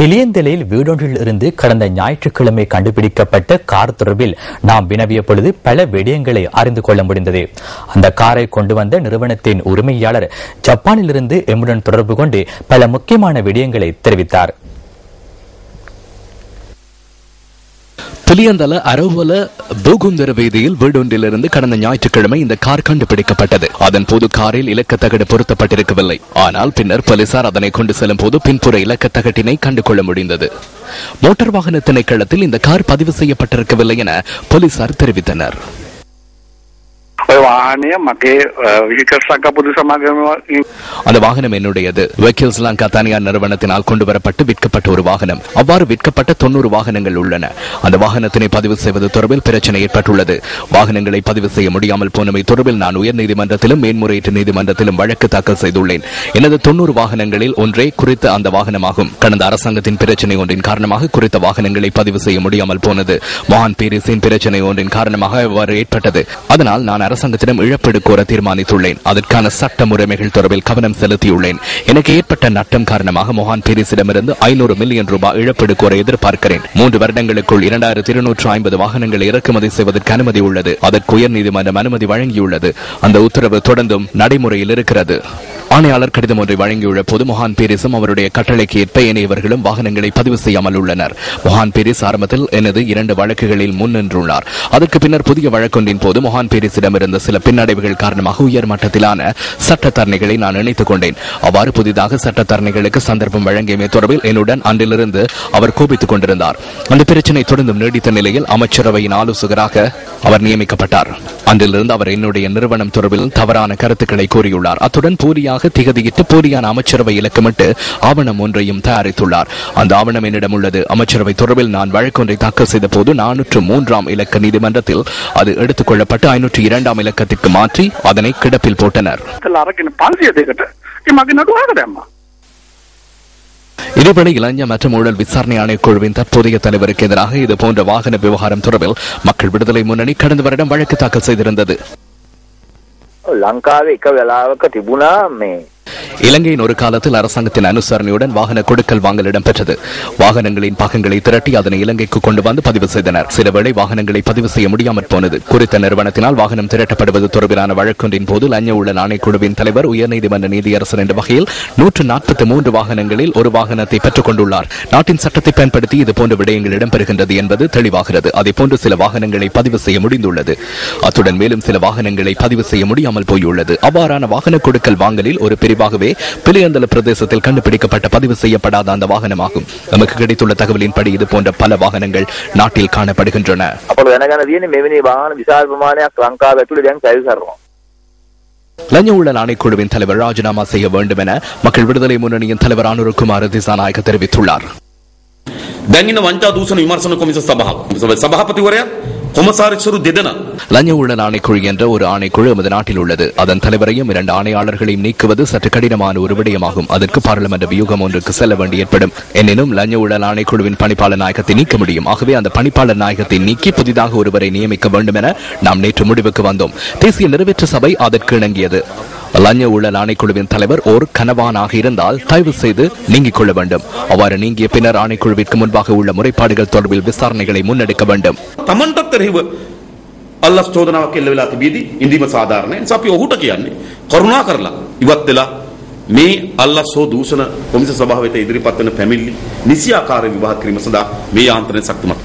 பிலியந்தலையில் வீடொன்றில் இருந்து கடந்த ஞாயிற்றுக்கிழமை கண்டுபிடிக்கப்பட்ட கார் தொடர்பில் நாம் வினவிய பொழுது பல விடயங்களை அறிந்து கொள்ள முடிந்தது. அந்த காரை கொண்டு வந்த நிறுவனத்தின் உரிமையாளர் ஜப்பானிலிருந்து எம்முடன் தொடர்பு கொண்டு பல முக்கியமான விடயங்களை தெரிவித்தார். பிலியந்தல அரவல பூகுந்தர வீதியில் வீடொன்றிலிருந்து கடந்த ஞாயிற்றுக்கிழமை இந்த கார் கண்டுபிடிக்கப்பட்டது. அதன் போது காரில் இலக்கத்தகடு பொருத்தப்பட்டிருக்கவில்லை. ஆனால் பின்னர் போலீசார் அதனை கொண்டு செல்லும் போது பின்புற இலக்கத்தகட்டினை கண்டுகொள்ள முடிந்தது. மோட்டார் வாகன திணைக்களத்தில் இந்த கார் பதிவு செய்யப்பட்டிருக்கவில்லை என போலீசார் தெரிவித்தனர். அந்த வாகனம் என்னுடையது. வெஹிக்கிள்ஸ் லங்கா தனியார் நிறுவனத்தினால் கொண்டு வரப்பட்டு விற்கப்பட்ட ஒரு வாகனம். அவ்வாறு விற்கப்பட்ட 90 வாகனங்கள் உள்ளன. அந்த வாகனத்தினை பதிவு செய்வது தொடர்பில் பிரச்சனை ஏற்பட்டுள்ளது. வாகனங்களை பதிவு செய்ய முடியாமல் போனமை தொடர்பில் நான் உயர்நீதிமன்றத்திலும் மேன்முறையீட்டு நீதிமன்றத்திலும் வழக்கு தாக்கல் செய்துள்ளேன். எனது 90 வாகனங்களில் ஒன்றே குறித்த அந்த வாகனமாகும். கடந்த அரசாங்கத்தின் பிரச்சனை ஒன்றின் காரணமாக குறித்த வாகனங்களை பதிவு செய்ய முடியாமல் போனது. மொஹான் பீரிஸின் பிரச்சனை ஒன்றின் காரணமாக அவ்வாறு ஏற்பட்டது. அதனால் நான் அரசாங்கத்திடம் இழப்பீடு கோர தீர்மானித்துள்ளேன். அதற்கான சட்ட முறைமைகள் தொடர்பில் கவனம் செலுத்தியுள்ளேன். எனக்கு ஏற்பட்ட நட்டம் காரணமாக மொஹான் பீரிஸிடமிருந்து 500 மில்லியன் ரூபாய் இழப்பீடு கோர எதிர்பார்க்கிறேன். 3 வருடங்களுக்குள் 2250 வாகனங்களை இறக்குமதி செய்வதற்கு அனுமதி உள்ளது. அதற்கு உயர்நீதிமன்றம் அனுமதி வழங்கியுள்ளது. அந்த உத்தரவு தொடர்ந்தும் நடைமுறையில் இருக்கிறது. ஆணையாளர் கடிதம் ஒன்றை வழங்கியுள்ள போது மொஹான் பீரிஸும் அவருடைய கட்டளைக்கு ஏற்ப ஏனையவர்களும் வாகனங்களை பதிவு செய்யாமல் உள்ளனர். மொஹான் பீரிஸ் ஆரம்பத்தில் எனது 2 வழக்குகளில் முன்னின்றுள்ளார். அதற்கு பின்னர் புதிய வழக்கொன்றின் போது மொஹான் பீரிஸிடமிருந்த சில பின்னடைவுகள் காரணமாக உயர் மட்டத்திலான சட்டத்தரணிகளை நான் இணைத்துக் கொண்டேன். அவ்வாறு புதிதாக சட்டத்தரணிகளுக்கு சந்தர்ப்பம் வழங்கியமை தொடர்பில் என்னுடன் அன்றிலிருந்து அவர் கோபித்துக் கொண்டிருந்தார். அந்த பிரச்சினை தொடர்ந்தும் நீடித்த நிலையில் அமைச்சரவையின் ஆலோசகராக அவர் நியமிக்கப்பட்டார். அன்றிலிருந்து அவர் என்னுடைய நிறுவனம் தொடர்பில் தவறான கருத்துக்களை கூறியுள்ளார். அத்துடன் போலியாக திகதியிட்டு போலியான அமைச்சரவை இலக்கமிட்டு ஆவணம் ஒன்றையும் தயாரித்துள்ளார். அந்த ஆவணம் என்னிடம் உள்ளது. அமைச்சரவை தொடர்பில் நான் வழக்கொன்றை தாக்கல் செய்த போது 403 இலக்க நீதிமன்றத்தில் அது எடுத்துக் கொள்ளப்பட்டு 502 இலக்கத்திற்கு மாற்றி அதனை கிடப்பில் போட்டனர். இதேபோல இளைஞர் மற்றும் ஊழல் விசாரணை ஆணைக்குழுவின் தற்போதைய தலைவருக்கு எதிராக இதுபோன்ற வாகன விவகாரம் தொடர்பில் மக்கள் விடுதலை முன்னணி கடந்த வருடம் வழக்கு தாக்கல் செய்திருந்தது. இலங்கையின் ஒரு காலத்தில் அரசாங்கத்தின் அனுசரணையுடன் வாகன கொடுக்கல் வாங்கல் இடம்பெற்றது. வாகனங்களின் பாகங்களை திரட்டி அதனை இலங்கைக்கு கொண்டு வந்து பதிவு செய்தனர். சிலவேளை வாகனங்களை பதிவு செய்ய முடியாமற் போனது. குறித்த நிறுவனத்தினால் வாகனம் திரட்டப்படுவது தொடர்பிலான வழக்கொன்றின் போது லஞ்ச ஊழல் ஆணைக்குழுவின் தலைவர் உயர்நீதிமன்ற நீதியரசர் என்ற வகையில் 143 வாகனங்களில் ஒரு வாகனத்தை பெற்றுக் கொண்டுள்ளார். நாட்டின் சட்டத்தை பயன்படுத்தி இதுபோன்ற விடயங்கள் இடம்பெறுகின்றது என்பது தெளிவாகிறது. அதேபோன்று சில வாகனங்களை பதிவு செய்ய முடிந்துள்ளது. அத்துடன் மேலும் சில வாகனங்களை பதிவு செய்ய முடியாமல் போயுள்ளது. அவ்வாறான வாகன கொடுக்கல் வாங்கலில் ஒரு பிரிவாகவே பிலியந்தல பிரதேசத்தில் கண்டுபிடிக்கப்பட்ட பதிவு செய்யப்படாத அந்த வாகனமாகும். நமக்கு கிடைத்துள்ள தகவலின்படி இது போன்ற பல வாகனங்கள் நாட்டில் காணப்படுகின்றன. லஞ்ச ஊழல் ஆணைக்குழுவின் தலைவர் ராஜினாமா செய்ய வேண்டும் என மக்கள் விடுதலை முன்னணியின் தலைவர் அனுரகுமார் திசாநாயக்க தெரிவித்துள்ளார். லஞ்ச ஊழல் ஆணைக்குழு என்ற ஒரு ஆணைக்குழு நமது நாட்டில் உள்ளது. அதன் தலைவரையும் 2 ஆணையாளர்களையும் நீக்குவது சற்று கடினமான ஒரு விடயமாகும். அதற்கு பாராளுமன்ற வியூகம் ஒன்றுக்கு செல்ல வேண்டி ஏற்படும். எனினும் லஞ்ச ஊழல் ஆணைக்குழுவின் பணிப்பாளர் நாயகத்தை நீக்க முடியும். ஆகவே அந்த பணிப்பாளர் நாயகத்தை நீக்கி புதிதாக ஒருவரை நியமிக்க வேண்டும் என நாம் நேற்று முடிவுக்கு வந்தோம். தேசிய நிறைவேற்று சபை அதற்கு இணங்கியது. லஞ்ச ஊழல் ஆணைக்குழுவின் தலைவர் ஓர் கனவானாக இருந்தால் தயவு செய்து நீங்கிக் கொள்ள வேண்டும். அவ்வாறு நீங்கிய பின்னர் ஆணைக்குழுவிற்கு முன்பாக உள்ள முறைப்பாடுகள் தொடர்பில் விசாரணைகளை முன்னெடுக்க வேண்டும். අල්ලස් චෝදනාවක් එල්ල වෙලා තිබීදී ඉඳීම සාධාරණයි. නිසා අපි ඔහුට කියන්නේ කරුණා කරලා ඉවත් වෙලා මේ අල්ලස් හෝ දූෂණ කොමිසම සභාවට ඉදිරිපත් වෙන පැමිණිලි නිසි ආකාරයෙන් විවාහ කිරීම සඳහා මේ යාන්ත්‍රණය ශක්තිමත්